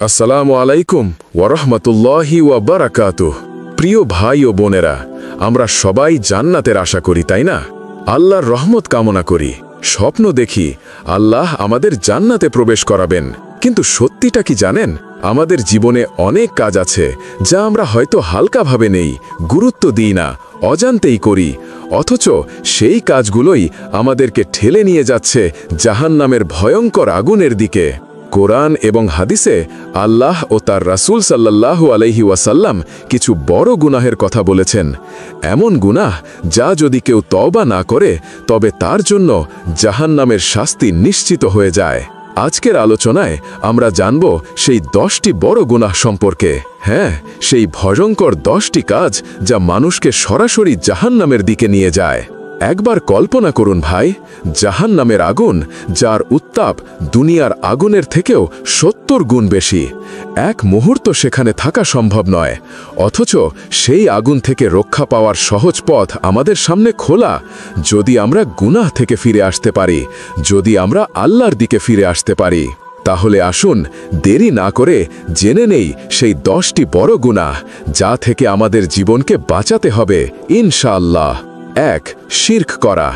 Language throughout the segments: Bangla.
আসসালামু আলাইকুম ওয়ারহমতুল্লাহি ওয়াবারাকাতুহ। প্রিয় ভাই ও বোনেরা, আমরা সবাই জান্নাতের আশা করি, তাই না? আল্লাহর রহমত কামনা করি, স্বপ্ন দেখি আল্লাহ আমাদের জান্নাতে প্রবেশ করাবেন। কিন্তু সত্যিটা কি জানেন? আমাদের জীবনে অনেক কাজ আছে যা আমরা হয়তো হালকাভাবে নেই, গুরুত্ব দিই না, অজান্তেই করি। অথচ সেই কাজগুলোই আমাদেরকে ঠেলে নিয়ে যাচ্ছে জাহান্নামের ভয়ঙ্কর আগুনের দিকে। কোরআন এবং হাদিসে আল্লাহ ও তার রাসূল সাল্লাল্লাহু আলাইহি ওয়াসাল্লাম কিছু বড় গুনাহের কথা বলেছেন। এমন গুনাহ যা যদি কেউ তওবা না করে তবে তার জন্য জাহান্নামের শাস্তি নিশ্চিত হয়ে যায়। আজকের আলোচনায় আমরা জানব সেই 10টি বড় গুনাহ সম্পর্কে। হ্যাঁ, সেই ভয়ঙ্কর 10টি কাজ যা মানুষকে সরাসরি জাহান্নামের দিকে নিয়ে যায়। একবার কল্পনা করুন ভাই, জাহান্নামের আগুন, যার উত্তাপ দুনিয়ার আগুনের থেকেও 70 গুণ বেশি। এক মুহূর্ত সেখানে থাকা সম্ভব নয়, অথচ সেই আগুন থেকে রক্ষা পাওয়ার সহজ পথ আমাদের সামনে খোলা, যদি আমরা গুনাহ থেকে ফিরে আসতে পারি, যদি আমরা আল্লাহর দিকে ফিরে আসতে পারি। তাহলে আসুন দেরি না করে জেনে নেই সেই 10টি বড় গুনাহ যা থেকে আমাদের জীবনকে বাঁচাতে হবে ইনশাআল্লাহ। 1. শিরক করা।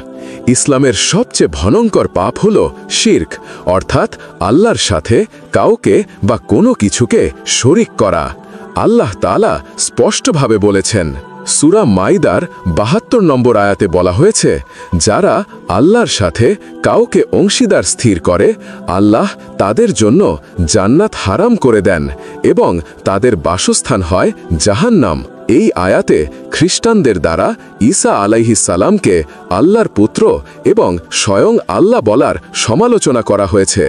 ইসলামের সবচেয়ে ভয়ঙ্কর পাপ হল শিরক, অর্থাৎ আল্লাহর সাথে কাউকে বা কোনো কিছুকে শরিক করা। আল্লাহ তাআলা স্পষ্টভাবে বলেছেন, সূরা মাইদার 72 নম্বর আয়াতে বলা হয়েছে, যারা আল্লাহর সাথে কাউকে অংশীদার স্থির করে আল্লাহ তাদের জন্য জান্নাত হারাম করে দেন এবং তাদের বাসস্থান হয় জাহান্নাম। এই আয়াতে খ্রিস্টানদের দ্বারা ঈসা আলাইহিস সালামকে আল্লাহর পুত্র এবং স্বয়ং আল্লাহ বলার সমালোচনা করা হয়েছে,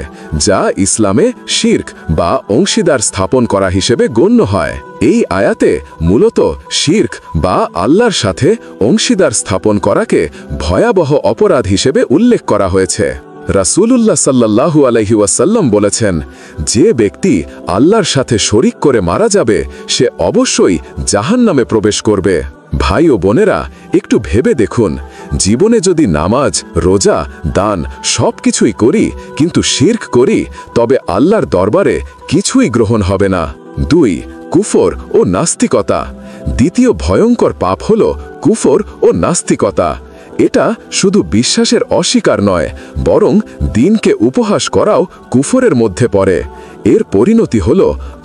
যা ইসলামে শিরক বা অংশীদার স্থাপন করা হিসেবে গণ্য হয়। এই আয়াতে মূলত শিরক বা আল্লাহর সাথে অংশীদার স্থাপন করাকে ভয়াবহ অপরাধ হিসেবে উল্লেখ করা হয়েছে। রাসূলুল্লাহ সাল্লাল্লাহু আলাইহি ওয়াসাল্লাম বলেছেন, যে ব্যক্তি আল্লাহর সাথে শরিক করে মারা যাবে সে অবশ্যই জাহান্নামে প্রবেশ করবে। ভাই ও বোনেরা, একটু ভেবে দেখুন, জীবনে যদি নামাজ, রোজা, দান সবকিছুই করি কিন্তু শিরক করি, তবে আল্লাহর দরবারে কিছুই গ্রহণ হবে না। 2. কুফর ও নাস্তিকতা। দ্বিতীয় ভয়ঙ্কর পাপ হল কুফর ও নাস্তিকতা। এটা শুধু বিশ্বাসের অস্বীকার নয়, বরং দ্বীনকে উপহাস করাও কুফরের মধ্যে পড়ে। এর পরিণতি হল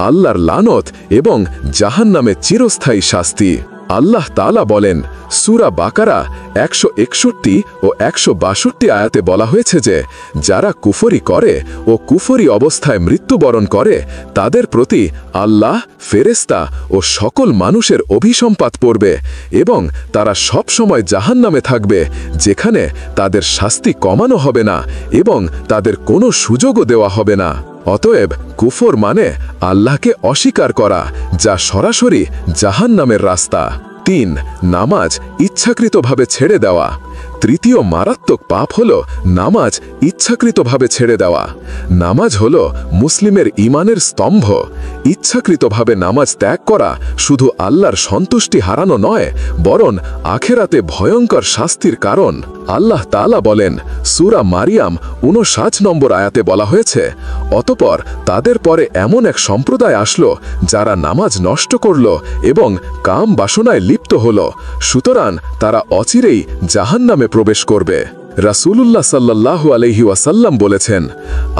আল্লাহর লানত এবং জাহান্নামে চিরস্থায়ী শাস্তি। আল্লাহ তাআলা বলেন, সূরা বাকারা 161 ও 162 আয়াতে বলা হয়েছে যে, যারা কুফরি করে ও কুফরি অবস্থায় মৃত্যুবরণ করে তাদের প্রতি আল্লাহ, ফেরেশতা ও সকল মানুষের অভিসম্পাত পড়বে এবং তারা সব সময় জাহান্নামে থাকবে, যেখানে তাদের শাস্তি কমানো হবে না এবং তাদের কোনো সুযোগও দেওয়া হবে না। অতএব কুফর মানে আল্লাহকে অস্বীকার করা, যা সরাসরি জাহান্নামের রাস্তা। 3. নামাজ ইচ্ছাকৃতভাবে ছেড়ে দেওয়া। তৃতীয় মারাত্মক পাপ হল নামাজ ইচ্ছাকৃতভাবে ছেড়ে দেওয়া। নামাজ হল মুসলিমের ঈমানের স্তম্ভ। ইচ্ছাকৃতভাবে নামাজ ত্যাগ করা শুধু আল্লাহর সন্তুষ্টি হারানো নয়, বরং আখেরাতে ভয়ঙ্কর শাস্তির কারণ। আল্লাহ তাআলা বলেন, সূরা মারিয়াম 59 নম্বর আয়াতে বলা হয়েছে, অতঃপর তাদের পরে এমন এক সম্প্রদায় আসলো যারা নামাজ নষ্ট করল এবং কাম বাসনায় লিপ্ত হল, সুতরাং তারা অচিরেই জাহান্নামে প্রবেশ করবে। রাসূলুল্লাহ সাল্লাল্লাহু আলাইহি ওয়াসাল্লাম বলেছেন,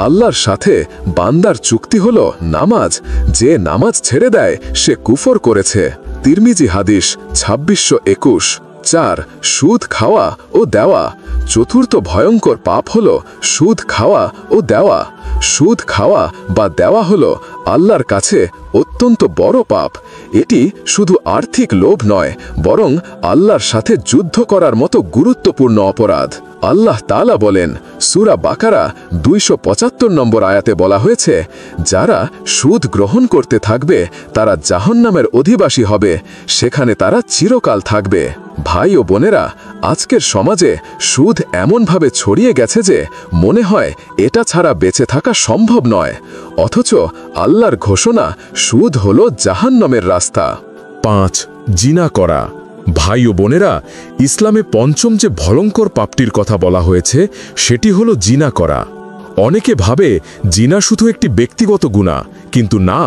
আল্লাহর সাথে বান্দার চুক্তি হল নামাজ, যে নামাজ ছেড়ে দেয় সে কুফর করেছে। তিরমিজি হাদিস 2621। 4. সুদ খাওয়া ও দেওয়া। চতুর্থ ভয়ঙ্কর পাপ হল সুদ খাওয়া ও দেওয়া। সুদ খাওয়া বা দেওয়া হল আল্লাহর কাছে অত্যন্ত বড় পাপ। এটি শুধু আর্থিক লোভ নয়, বরং আল্লাহর সাথে যুদ্ধ করার মতো গুরুত্বপূর্ণ অপরাধ। আল্লাহ তাআলা বলেন, সূরা বাকারা 275 নম্বর আয়াতে বলা হয়েছে, যারা সুদ গ্রহণ করতে থাকবে তারা জাহান্নামের অধিবাসী হবে, সেখানে তারা চিরকাল থাকবে। ভাই ও বোনেরা, আজকের সমাজে সুদ এমনভাবে ছড়িয়ে গেছে যে মনে হয় এটা ছাড়া বেঁচে থাকা সম্ভব নয়, অথচ আল্লাহর ঘোষণা, সুদ হল জাহান্নামের রাস্তা। 5. জিনা করা। ভাই ও বোনেরা, ইসলামে পঞ্চম যে ভয়ঙ্কর পাপটির কথা বলা হয়েছে সেটি হলো জিনা করা। অনেকে ভাবে জিনা শুধু একটি ব্যক্তিগত গুনাহ, কিন্তু না,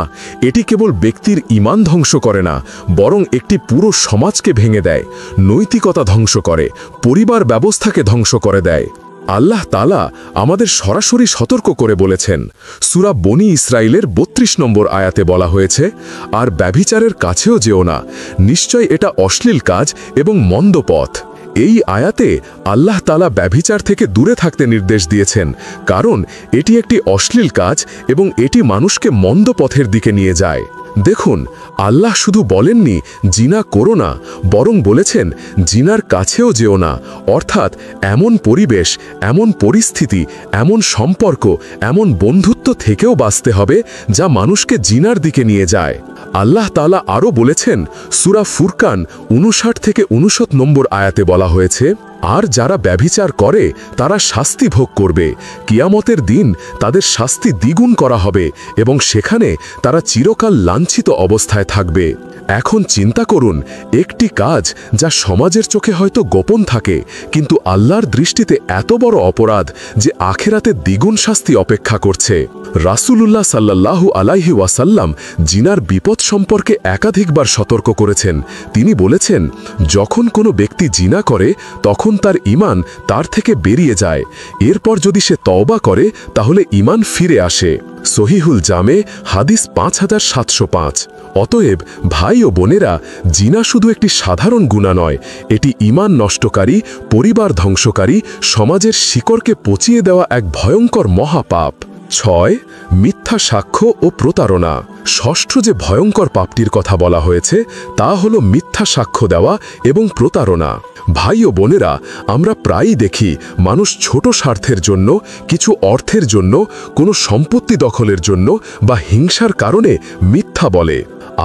এটি কেবল ব্যক্তির ঈমান ধ্বংস করে না, বরং একটি পুরো সমাজকে ভেঙে দেয়, নৈতিকতা ধ্বংস করে, পরিবার ব্যবস্থাকে ধ্বংস করে দেয়। আল্লাহ তাআলা আমাদের সরাসরি সতর্ক করে বলেছেন, সূরা বনী ইসরাইলের ৩২ নম্বর আয়াতে বলা হয়েছে, আর ব্যভিচারের কাছেও যেও না, নিশ্চয় এটা অশ্লীল কাজ এবং মন্দ পথ। এই আয়াতে আল্লাহ তাআলা ব্যভিচার থেকে দূরে থাকতে নির্দেশ দিয়েছেন, কারণ এটি একটি অশ্লীল কাজ এবং এটি মানুষকে মন্দ পথের দিকে নিয়ে যায়। দেখুন, আল্লাহ শুধু বলেননি জিনা করো না, বরং বলেছেন জিনার কাছেও যেও না, অর্থাৎ এমন পরিবেশ, এমন পরিস্থিতি, এমন সম্পর্ক, এমন বন্ধুত্ব থেকেও বাঁচতে হবে যা মানুষকে জিনার দিকে নিয়ে যায়। আল্লাহ তাআলা আরও বলেছেন, সূরা ফুরকান ৫৯ থেকে ৬৯ নম্বর আয়াতে বলা হয়েছে, আর যারা ব্যভিচার করে তারা শাস্তি ভোগ করবে, কিয়ামতের দিন তাদের শাস্তি দ্বিগুণ করা হবে এবং সেখানে তারা চিরকাল লাঞ্ছিত অবস্থায় থাকবে। এখন চিন্তা করুন, একটি কাজ যা সমাজের চোখে হয়তো গোপন থাকে, কিন্তু আল্লাহর দৃষ্টিতে এত বড় অপরাধ যে আখিরাতে দ্বিগুণ শাস্তি অপেক্ষা করছে। রাসূলুল্লাহ সাল্লাল্লাহু আলাইহি ওয়াসাল্লাম জিনার বিপদ সম্পর্কে একাধিকবার সতর্ক করেছেন। তিনি বলেছেন, যখন কোনো ব্যক্তি জিনা করে তখন তার ঈমান তার থেকে বেরিয়ে যায়, এরপর যদি সে তওবা করে তাহলে ঈমান ফিরে আসে। সহিহুল জামে হাদিস 5705। অতএব ভাই ও বোনেরা, জিনা শুধু একটি সাধারণ গুনাহ নয়, এটি ঈমান নষ্টকারী, পরিবার ধ্বংসকারী, সমাজের শিকড়কে পচিয়ে দেওয়া এক ভয়ঙ্কর মহাপাপ। ৬. মিথ্যা সাক্ষ্য ও প্রতারণা। ষষ্ঠ যে ভয়ঙ্কর পাপটির কথা বলা হয়েছে তা হল মিথ্যা সাক্ষ্য দেওয়া এবং প্রতারণা। ভাই ও বোনেরা, আমরা প্রায়ই দেখি মানুষ ছোট স্বার্থের জন্য, কিছু অর্থের জন্য, কোনো সম্পত্তি দখলের জন্য বা হিংসার কারণে মিথ্যা বলে,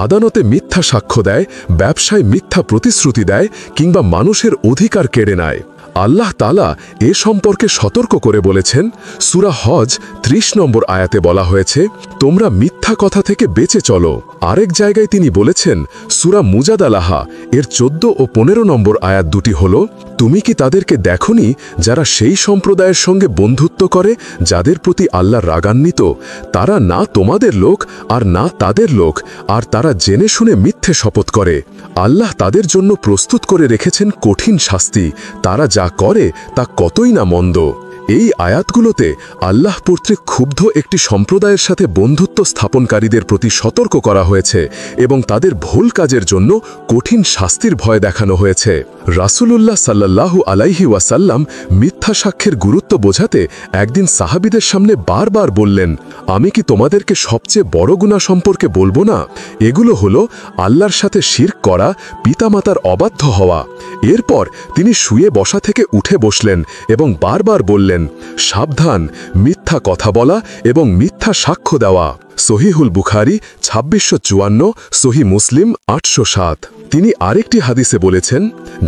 আদালতে মিথ্যা সাক্ষ্য দেয়, ব্যবসায় মিথ্যা প্রতিশ্রুতি দেয় কিংবা মানুষের অধিকার কেড়ে নেয়। আল্লাহ তাআলা এ সম্পর্কে সতর্ক করে বলেছেন, সূরা হজ ৩০ নম্বর আয়াতে বলা হয়েছে, তোমরা মিথ্যা কথা থেকে বেঁচে চলো। আরেক জায়গায় তিনি বলেছেন, সূরা মুজাদালাহা এর ১৪ ও ১৫ নম্বর আয়াত দুটি হল, তুমি কি তাদেরকে দেখনি যারা সেই সম্প্রদায়ের সঙ্গে বন্ধুত্ব করে যাদের প্রতি আল্লাহ রাগান্বিত? তারা না তোমাদের লোক আর না তাদের লোক, আর তারা জেনে শুনে মিথ্যে শপথ করে। আল্লাহ তাদের জন্য প্রস্তুত করে রেখেছেন কঠিন শাস্তি, তারা যা করে তা কতই না মন্দ। এই আয়াতগুলোতে আল্লাহ কর্তৃক ক্ষুব্ধ একটি সম্প্রদায়ের সাথে বন্ধুত্ব স্থাপনকারীদের প্রতি সতর্ক করা হয়েছে এবং তাদের ভুল কাজের জন্য কঠিন শাস্তির ভয় দেখানো হয়েছে। রাসূলুল্লাহ সাল্লাল্লাহু আলাইহি ওয়াসাল্লাম মিথ্যা সাক্ষ্যের গুরুত্ব বোঝাতে একদিন সাহাবীদের সামনে বারবার বললেন, আমি কি তোমাদেরকে সবচেয়ে বড় গুনাহ সম্পর্কে বলবো না? এগুলো হলো আল্লাহর সাথে শিরক করা, পিতামাতার অবাধ্য হওয়া। এরপর তিনি শুয়ে বসা থেকে উঠে বসলেন এবং বারবার বললেন, সাবধান, মিথ্যা কথা বলা এবং মিথ্যা সাক্ষ্য দেওয়া। সহিহুল বুখারী ২৬৫৪, সহি মুসলিম ৮০৭। তিনি আরেকটি হাদিসে বলেছেন,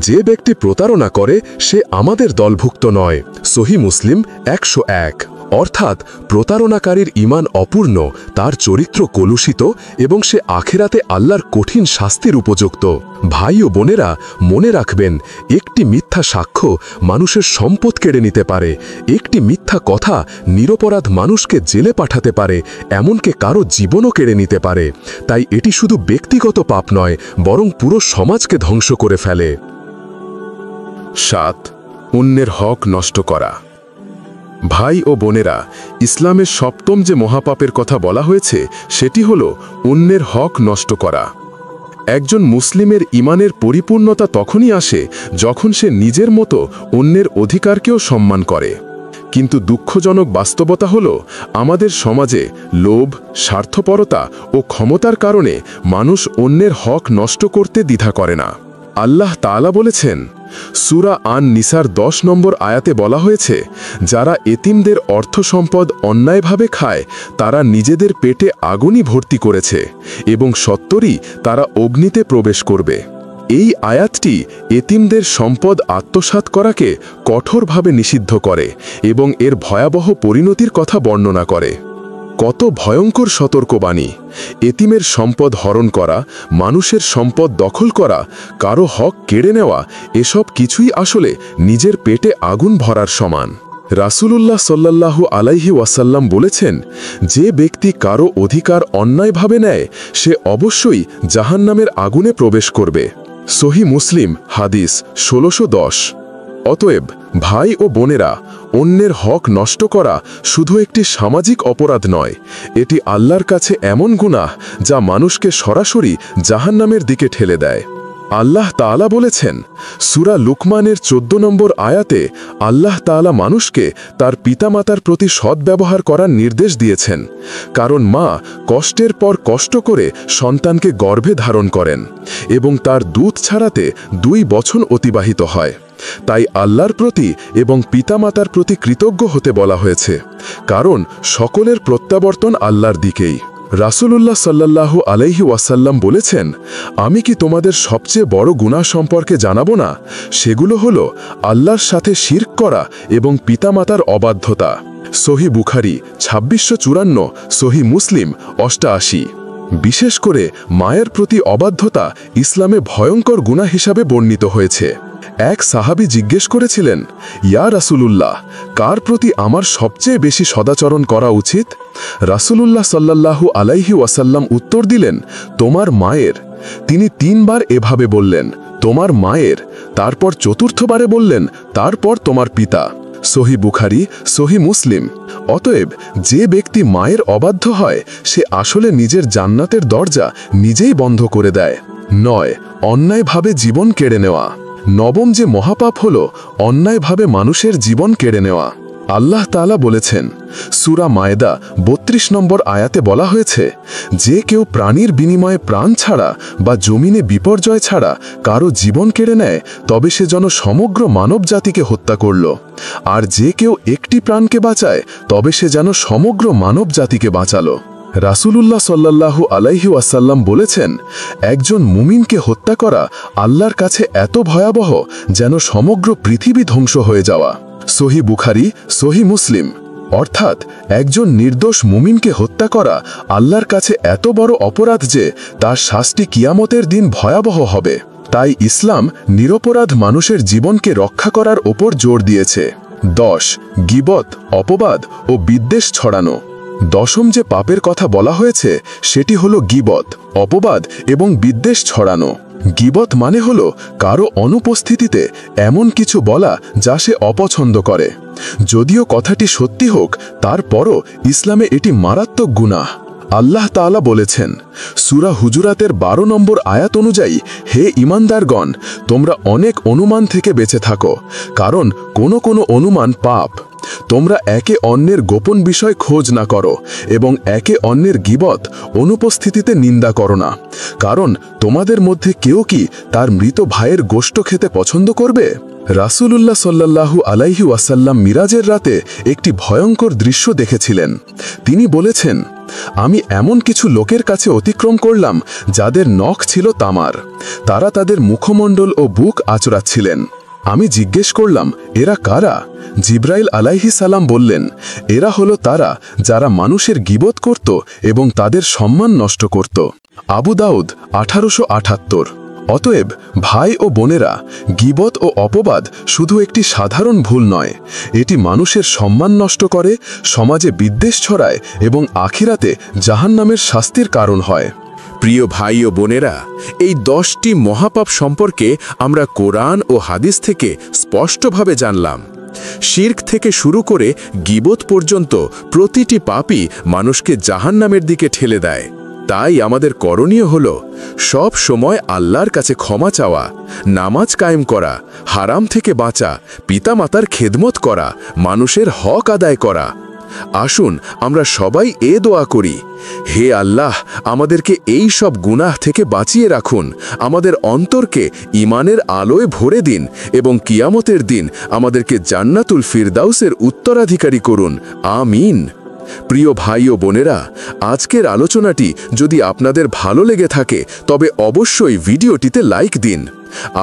যে ব্যক্তি প্রতারণা করে সে আমাদের দলভুক্ত নয়। সহি মুসলিম ১০১। অর্থাৎ প্রতারণাকারীর ঈমান অপূর্ণ, তার চরিত্র কলুষিত এবং সে আখিরাতে আল্লাহর কঠিন শাস্তির উপযুক্ত। ভাই ও বোনেরা, মনে রাখবেন, একটি মিথ্যা সাক্ষ্য মানুষের সম্পদ কেড়ে নিতে পারে, একটি মিথ্যা কথা নিরপরাধ মানুষকে জেলে পাঠাতে পারে, এমনকি কারো জীবনও কেড়ে নিতে পারে। তাই এটি শুধু ব্যক্তিগত পাপ নয়, বরং পুরো সমাজকে ধ্বংস করে ফেলে। ৭. অন্যের হক নষ্ট করা। ভাই ও বোনেরা, ইসলামের সপ্তম যে মহাপাপের কথা বলা হয়েছে সেটি হল অন্যের হক নষ্ট করা। একজন মুসলিমের ঈমানের পরিপূর্ণতা তখনই আসে যখন সে নিজের মতো অন্যের অধিকারকেও সম্মান করে। কিন্তু দুঃখজনক বাস্তবতা হল, আমাদের সমাজে লোভ, স্বার্থপরতা ও ক্ষমতার কারণে মানুষ অন্যের হক নষ্ট করতে দ্বিধা করে না। আল্লাহ তাআলা বলেছেন, সূরা আন নিসার ১০ নম্বর আয়াতে বলা হয়েছে, যারা এতিমদের অর্থ সম্পদ অন্যায়ভাবে খায় তারা নিজেদের পেটে আগুনই ভর্তি করেছে এবং সত্বরই তারা অগ্নিতে প্রবেশ করবে। এই আয়াতটি এতিমদের সম্পদ আত্মসাৎ করাকে কঠোরভাবে নিষিদ্ধ করে এবং এর ভয়াবহ পরিণতির কথা বর্ণনা করে। কত ভয়ঙ্কর সতর্কবাণী! এতিমের সম্পদ হরণ করা, মানুষের সম্পদ দখল করা, কারো হক কেড়ে নেওয়া, এসব কিছুই আসলে নিজের পেটে আগুন ভরার সমান। রাসূলুল্লাহ সাল্লাল্লাহু আলাইহি ওয়াসাল্লাম বলেছেন, যে ব্যক্তি কারো অধিকার অন্যায়ভাবে নেয় সে অবশ্যই জাহান্নামের আগুনে প্রবেশ করবে। সহিহ মুসলিম হাদিস 1610। অতএব ভাই ও বোনেরা, অন্যের হক নষ্ট করা শুধু একটি সামাজিক অপরাধ নয়, এটি আল্লাহর কাছে এমন গুনাহ যা মানুষকে সরাসরি জাহান্নামের দিকে ঠেলে দেয়। আল্লাহ তাআলা বলেছেন, সূরা লুকমানের 14 নম্বর আয়াতে আল্লাহ তাআলা মানুষকে তার পিতামাতার প্রতি সদ্ব্যবহার করার নির্দেশ দিয়েছেন, কারণ মা কষ্টের পর কষ্ট করে সন্তানকে গর্ভে ধারণ করেন এবং তার দুধ ছাড়াতে 2 বছর অতিবাহিত হয়। তাই আল্লাহর প্রতি এবং পিতামাতার প্রতি কৃতজ্ঞ হতে বলা হয়েছে, কারণ সকলের প্রত্যাবর্তন আল্লাহর দিকেই। রাসূলুল্লাহ সাল্লাল্লাহু আলাইহি ওয়াসাল্লাম বলেছেন, আমি কি তোমাদের সবচেয়ে বড় গুনাহ সম্পর্কে জানাবো না? সেগুলো হলো আল্লাহর সাথে শিরক করা এবং পিতামাতার অবাধ্যতা। সহিহ বুখারী 2654, সহিহ মুসলিম 88। বিশেষ করে মায়ের প্রতি অবাধ্যতা ইসলামে ভয়ঙ্কর গুনাহ হিসাবে বর্ণিত হয়েছে। এক সাহাবী জিজ্ঞেস করেছিলেন, ইয়া রাসূলুল্লাহ, কার প্রতি আমার সবচেয়ে বেশি সদাচরণ করা উচিত? রাসূলুল্লাহ সাল্লাল্লাহু আলাইহি ওয়াসাল্লাম উত্তর দিলেন, তোমার মায়ের। তিনি 3 বার এভাবে বললেন, তোমার মায়ের, তারপর চতুর্থবারে বললেন, তারপর তোমার পিতা। সহিহ বুখারী, সহিহ মুসলিম। অতএব যে ব্যক্তি মায়ের অবাধ্য হয় সে আসলে নিজের জান্নাতের দরজা নিজেই বন্ধ করে দেয়। 9, অন্যায়ভাবে জীবন কেড়ে নেওয়া। নবম যে মহাপাপ হল অন্যায়ভাবে মানুষের জীবন কেড়ে নেওয়া। আল্লাহ তাআলা বলেছেন, সূরা মায়েদা 32 নম্বর আয়াতে বলা হয়েছে, যে কেউ প্রাণীর বিনিময়ে প্রাণ ছাড়া বা জমিনে বিপর্যয় ছাড়া কারো জীবন কেড়ে নেয় তবে সে যেন সমগ্র মানব জাতিকে হত্যা করল, আর যে কেউ একটি প্রাণকে বাঁচায় তবে সে যেন সমগ্র মানব জাতিকে বাঁচালো। রাসূলুল্লাহ সাল্লাল্লাহু আলাইহি ওয়াসাল্লাম বলেছেন, একজন মুমিনকে হত্যা করা আল্লাহর কাছে এত ভয়াবহ যেন সমগ্র পৃথিবী ধ্বংস হয়ে যাওয়া। সহিহ বুখারী, সহিহ মুসলিম। অর্থাৎ একজন নির্দোষ মুমিনকে হত্যা করা আল্লাহর কাছে এত বড় অপরাধ যে তার শাস্তি কিয়ামতের দিন ভয়াবহ হবে। তাই ইসলাম নিরপরাধ মানুষের জীবনকে রক্ষা করার ওপর জোর দিয়েছে। 10, গীবত, অপবাদ ও বিদ্বেষ ছড়ানো। দশম যে পাপের কথা বলা হয়েছে সেটি হলো গীবত, অপবাদ এবং বিদ্বেষ ছড়ানো। গীবত মানে হলো কারো অনুপস্থিতিতে এমন কিছু বলা যা সে অপছন্দ করে। যদিও কথাটি সত্যি হোক, তারপরও ইসলামে এটি মারাত্মক গুনাহ। আল্লাহ তাআলা বলেছেন, সূরা হুজুরাতের 12 নম্বর আয়াত অনুযায়ী, হে ঈমানদারগণ, তোমরা অনেক অনুমান থেকে বেঁচে থাকো, কারণ কোনো অনুমান পাপ। তোমরা একে অন্যের গোপন বিষয় খোঁজ না করো এবং একে অন্যের গীবত, অনুপস্থিতিতে নিন্দা করো না, কারণ তোমাদের মধ্যে কেউ কি তার মৃত ভাইয়ের গোশত খেতে পছন্দ করবে? রাসূলুল্লাহ সাল্লাল্লাহু আলাইহি ওয়াসাল্লাম মিরাজের রাতে একটি ভয়ঙ্কর দৃশ্য দেখেছিলেন। তিনি বলেছেন, আমি এমন কিছু লোকের কাছে অতিক্রম করলাম যাদের নখ ছিল তামার। তারা তাদের মুখমণ্ডল ও বুক আঁচড়াচ্ছিলেন। আমি জিজ্ঞেস করলাম, এরা কারা? জিব্রাইল আলাইহিস সালাম বললেন, এরা হলো তারা যারা মানুষের গীবত করত এবং তাদের সম্মান নষ্ট করত। আবু দাউদ 1878। অতএব ভাই ও বোনেরা, গীবত ও অপবাদ শুধু একটি সাধারণ ভুল নয়, এটি মানুষের সম্মান নষ্ট করে, সমাজে বিদ্বেষ ছড়ায় এবং আখিরাতে জাহান্নামের শাস্তির কারণ হয়। প্রিয় ভাই ও বোনেরা, এই 10টি মহাপাপ সম্পর্কে আমরা কোরআন ও হাদিস থেকে স্পষ্টভাবে জানলাম। শিরক থেকে শুরু করে গীবত পর্যন্ত প্রতিটি পাপই মানুষকে জাহান্নামের দিকে ঠেলে দেয়। তাই আমাদের করণীয় হল সব সময় আল্লাহর কাছে ক্ষমা চাওয়া, নামাজ কায়েম করা, হারাম থেকে বাঁচা, পিতামাতার খেদমত করা, মানুষের হক আদায় করা। আসুন আমরা সবাই এ দোয়া করি, হে আল্লাহ, আমাদেরকে এই সব গুনাহ থেকে বাঁচিয়ে রাখুন, আমাদের অন্তরকে ঈমানের আলোয় ভরে দিন এবং কিয়ামতের দিন আমাদেরকে জান্নাতুল ফিরদাউসের উত্তরাধিকারী করুন। আমিন। প্রিয় ভাই ও বোনেরা, আজকের আলোচনাটি যদি আপনাদের ভালো লেগে থাকে তবে অবশ্যই ভিডিওটিতে লাইক দিন।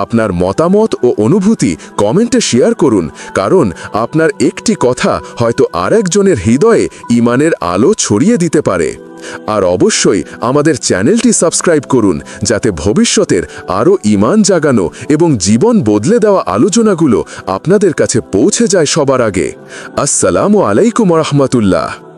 আপনার মতামত ও অনুভূতি কমেন্টে শেয়ার করুন, কারণ আপনার একটি কথা হয়তো আরেকজনের হৃদয়ে ঈমানের আলো ছড়িয়ে দিতে পারে। আর অবশ্যই আমাদের চ্যানেলটি সাবস্ক্রাইব করুন, যাতে ভবিষ্যতের আরও ঈমান জাগানো এবং জীবন বদলে দেওয়া আলোচনাগুলো আপনাদের কাছে পৌঁছে যায় সবার আগে। আসসালামু আলাইকুম রহমতুল্লাহ।